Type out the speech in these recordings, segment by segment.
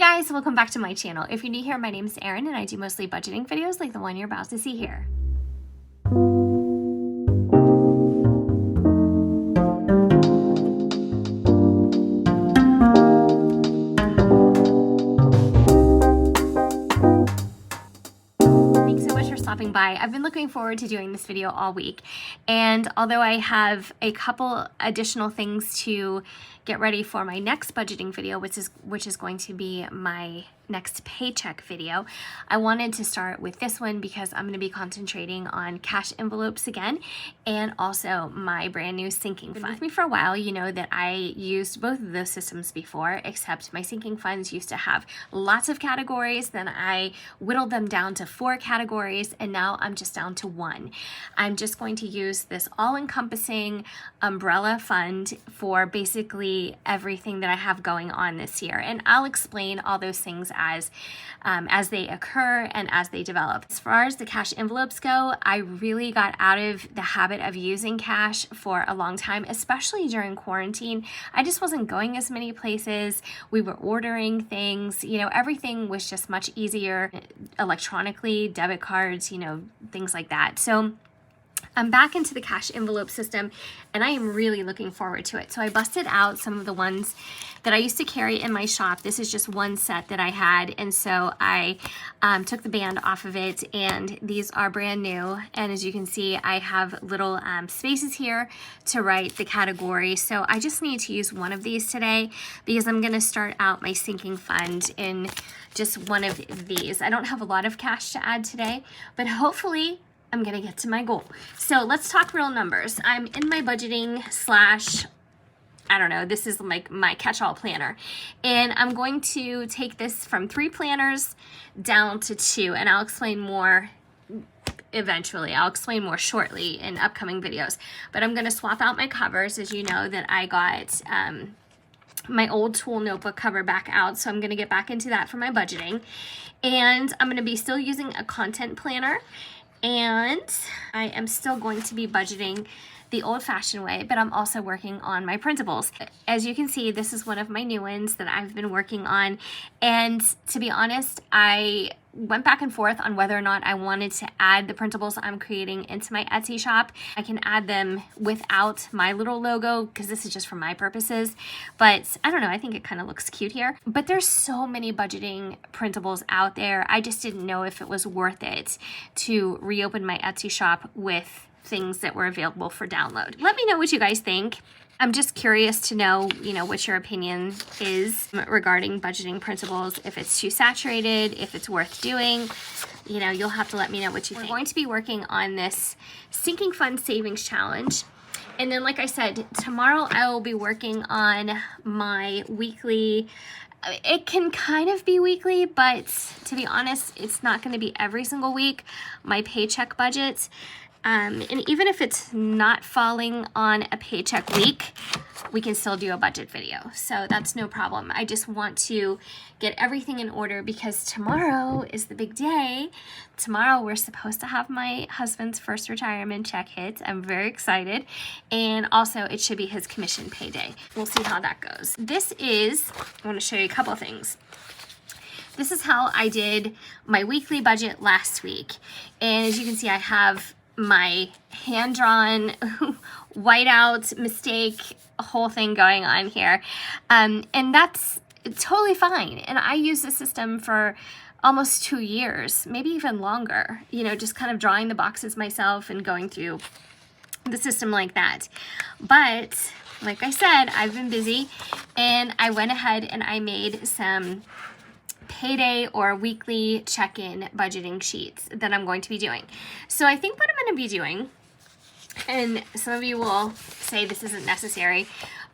guys, welcome back to my channel. If you're new here, my name is Erin and I do mostly budgeting videos like the one you're about to see here. Stopping by. I've been looking forward to doing this video all week, and although I have a couple additional things to get ready for my next budgeting video, which is going to be my next paycheck video, I wanted to start with this one because I'm going to be concentrating on cash envelopes again and also my brand new sinking fund. With me for a while, you know that I used both of those systems before, except my sinking funds used to have lots of categories. Then I whittled them down to 4 categories, and now I'm just down to 1. I'm just going to use this all-encompassing umbrella fund for basically everything that I have going on this year, and I'll explain all those things as they occur and as they develop. As far as the cash envelopes go, I really got out of the habit of using cash for a long time, especially during quarantine. I just wasn't going as many places. We were ordering things, you know, everything was just much easier electronically, debit cards, you know, things like that. So I'm back into the cash envelope system and I am really looking forward to it. So I busted out some of the ones that I used to carry in my shop. This is just one set that I had, and so I took the band off of it, and these are brand new. And as you can see, I have little spaces here to write the category. So I just need to use one of these today because I'm gonna start out my sinking fund in just one of these. I don't have a lot of cash to add today, but hopefully I'm gonna get to my goal. So let's talk real numbers. I'm in my budgeting / I don't know, this is like my catch-all planner. And I'm going to take this from 3 planners down to 2, and I'll explain more eventually. I'll explain more shortly in upcoming videos. But I'm gonna swap out my covers. As you know that I got my old tool notebook cover back out, so I'm gonna get back into that for my budgeting. And I'm gonna be still using a content planner, and I am still going to be budgeting the old-fashioned way, but I'm also working on my printables. As you can see, this is one of my new ones that I've been working on, and to be honest, I went back and forth on whether or not I wanted to add the printables I'm creating into my Etsy shop. I can add them without my little logo because this is just for my purposes, but I don't know, I think it kind of looks cute here. But there's so many budgeting printables out there. I just didn't know if it was worth it to reopen my Etsy shop with things that were available for download. Let me know what you guys think. I'm just curious to know, you know, what your opinion is regarding budgeting printables, if it's too saturated, if it's worth doing. You know, you'll have to let me know what you think. We're going to be working on this sinking fund savings challenge. And then, like I said, tomorrow I will be working on my weekly. It can kind of be weekly, but to be honest, it's not going to be every single week. My paycheck budget. And even if it's not falling on a paycheck week, we can still do a budget video. So that's no problem. I just want to get everything in order because tomorrow is the big day. Tomorrow we're supposed to have my husband's first retirement check hit. I'm very excited. And also it should be his commission payday. We'll see how that goes. I want to show you a couple of things. This is how I did my weekly budget last week. And as you can see, I have my hand-drawn whiteout mistake whole thing going on here, and that's totally fine. And I used the system for almost 2 years, maybe even longer, you know, just kind of drawing the boxes myself and going through the system like that. But like I said, I've been busy, and I went ahead and I made some payday or weekly check-in budgeting sheets that I'm going to be doing. So I think what I'm going to be doing, and some of you will say this isn't necessary,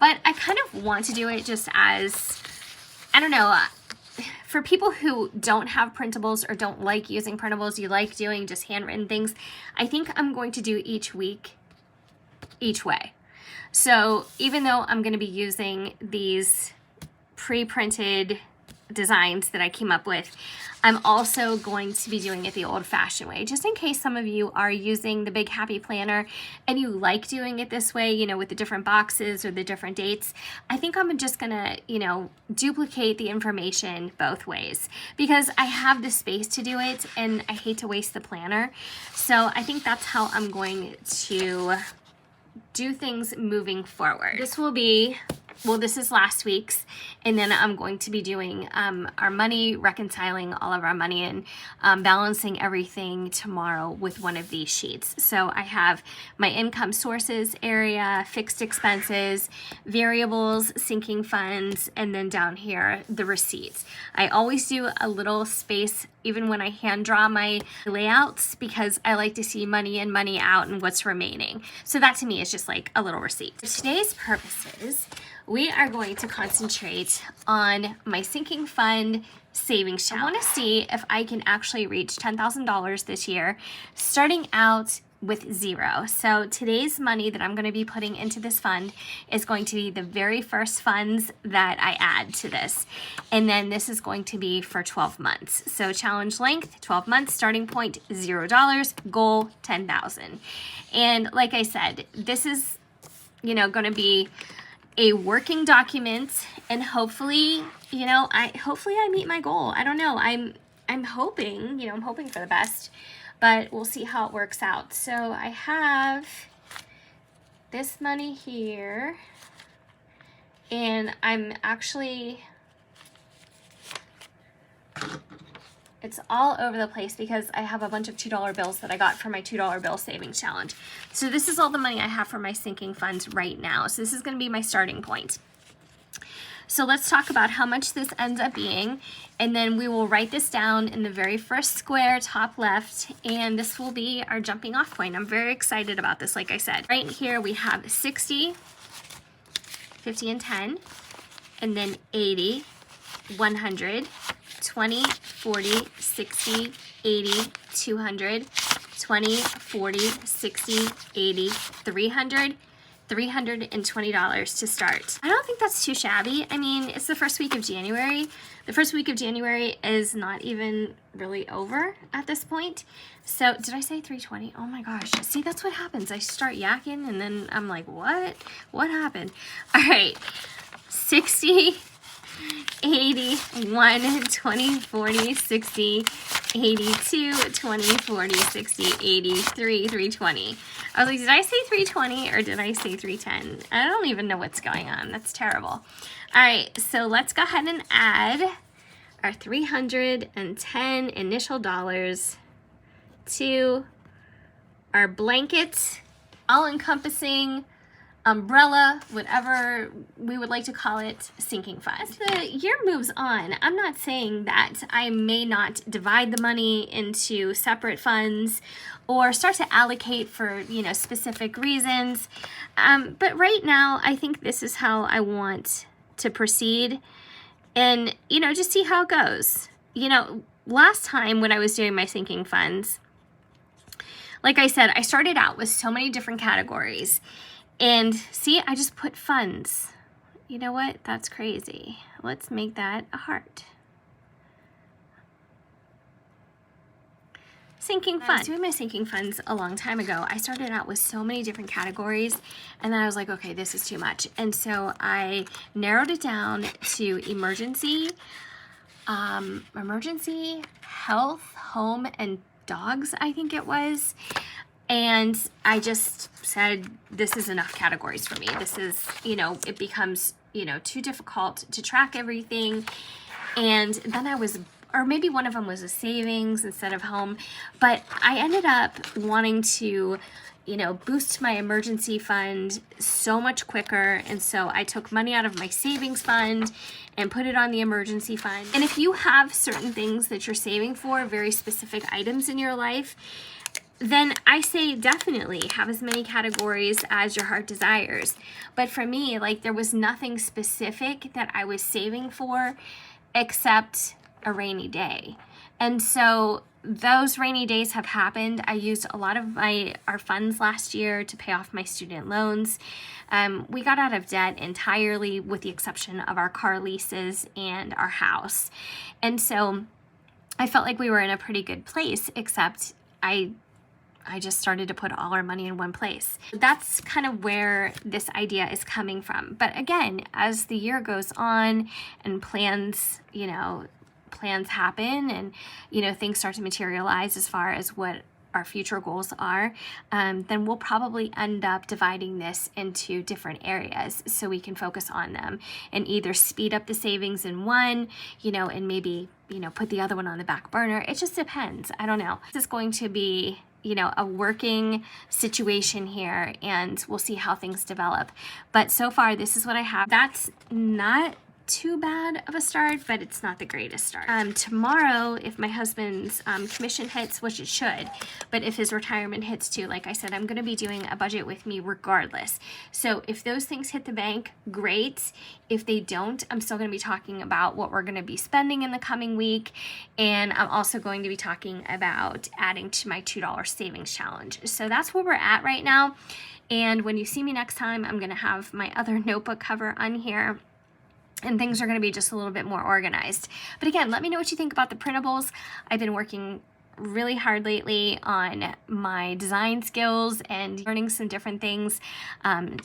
but I kind of want to do it just as, I don't know, for people who don't have printables or don't like using printables, you like doing just handwritten things, I think I'm going to do each week, each way. So even though I'm going to be using these pre-printed designs that I came up with, I'm also going to be doing it the old-fashioned way, just in case some of you are using the Big Happy Planner and you like doing it this way, you know, with the different boxes or the different dates. I think I'm just gonna, you know, duplicate the information both ways because I have the space to do it and I hate to waste the planner. So I think that's how I'm going to do things moving forward. This will be, well, this is last week's, and then I'm going to be doing our money, reconciling all of our money and balancing everything tomorrow with one of these sheets. So I have my income sources area, fixed expenses, variables, sinking funds, and then down here, the receipts. I always do a little space even when I hand draw my layouts because I like to see money in, money out, and what's remaining. So that to me is just like a little receipt. For today's purposes, we are going to concentrate on my sinking fund savings challenge. I want to see if I can actually reach $10,000 this year, starting out with zero. So today's money that I'm going to be putting into this fund is going to be the very first funds that I add to this. And then this is going to be for 12 months. So challenge length, 12 months, starting point, $0, goal, 10,000. And like I said, this is, you know, going to be a working document, and hopefully, you know, hopefully I meet my goal. I don't know. I'm hoping, you know, I'm hoping for the best, but we'll see how it works out. So I have this money here, and I'm actually, it's all over the place because I have a bunch of $2 bills that I got for my $2 bill savings challenge. So this is all the money I have for my sinking funds right now. So this is going to be my starting point. So let's talk about how much this ends up being, and then we will write this down in the very first square, top left, and this will be our jumping off point. I'm very excited about this, like I said. Right here we have 60, 50 and 10, and then 80, 100, 20, 40, 60, 80, 200, 20, 40, 60, 80, 300, $320 to start. I don't think that's too shabby. I mean, it's the first week of January. The first week of January is not even really over at this point. So did I say 320? Oh my gosh. See, that's what happens. I start yakking and then I'm like, what? What happened? All right. 60, 80, 1, 20, 40, 60, 82, 20, 40, 60, 83, 320. I was like, did I say 320 or did I say 310? I don't even know what's going on. That's terrible. All right, so let's go ahead and add our 310 initial dollars to our blanket, all-encompassing umbrella, whatever we would like to call it, sinking fund. As the year moves on, I'm not saying that I may not divide the money into separate funds or start to allocate for, you know, specific reasons. But right now, I think this is how I want to proceed and, you know, just see how it goes. You know, last time when I was doing my sinking funds, like I said, I started out with so many different categories. And see, I just put funds. You know what? That's crazy. Let's make that a heart. Sinking fund. I was doing my sinking funds a long time ago. I started out with so many different categories, and then I was like, okay, this is too much. And so I narrowed it down to emergency, health, home, and dogs, I think it was. And I just said, this is enough categories for me. This is, you know, it becomes, you know, too difficult to track everything. And then I was, or maybe one of them was a savings instead of home. But I ended up wanting to, you know, boost my emergency fund so much quicker. And so I took money out of my savings fund and put it on the emergency fund. And if you have certain things that you're saving for, very specific items in your life, then I say definitely have as many categories as your heart desires. But for me, like, there was nothing specific that I was saving for except a rainy day. And so those rainy days have happened. I used a lot of our funds last year to pay off my student loans. We got out of debt entirely with the exception of our car leases and our house. And so I felt like we were in a pretty good place, except I just started to put all our money in one place. That's kind of where this idea is coming from. But again, as the year goes on and plans happen and, things start to materialize as far as what our future goals are, then we'll probably end up dividing this into different areas so we can focus on them and either speed up the savings in one, and maybe, put the other one on the back burner. It just depends. I don't know. This is going to be a working situation here, and we'll see how things develop. But so far, this is what I have. That's not too bad of a start, but it's not the greatest start. Tomorrow, if my husband's commission hits, which it should, but if his retirement hits too, like I said, I'm going to be doing a budget with me regardless. So if those things hit the bank, great. If they don't, I'm still going to be talking about what we're going to be spending in the coming week, and I'm also going to be talking about adding to my $2 savings challenge. So that's where we're at right now. And when you see me next time, I'm going to have my other notebook cover on here, and things are going to be just a little bit more organized. But again, let me know what you think about the printables. I've been working really hard lately on my design skills and learning some different things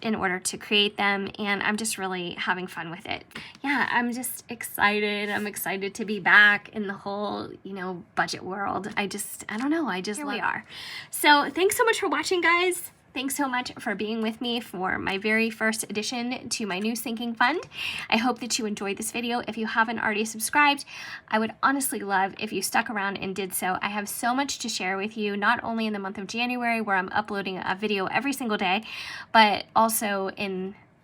in order to create them, and I'm just really having fun with it. Yeah, I'm just excited. I'm excited to be back in the whole, budget world. I don't know, here we are. So thanks so much for watching, guys. Thanks so much for being with me for my very first addition to my new sinking fund. I hope that you enjoyed this video. If you haven't already subscribed, I would honestly love if you stuck around and did so. I have so much to share with you, not only in the month of January, where I'm uploading a video every single day, but also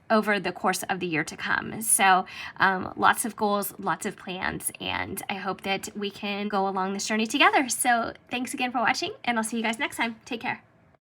over the course of the year to come. So lots of goals, lots of plans, and I hope that we can go along this journey together. So thanks again for watching, and I'll see you guys next time. Take care.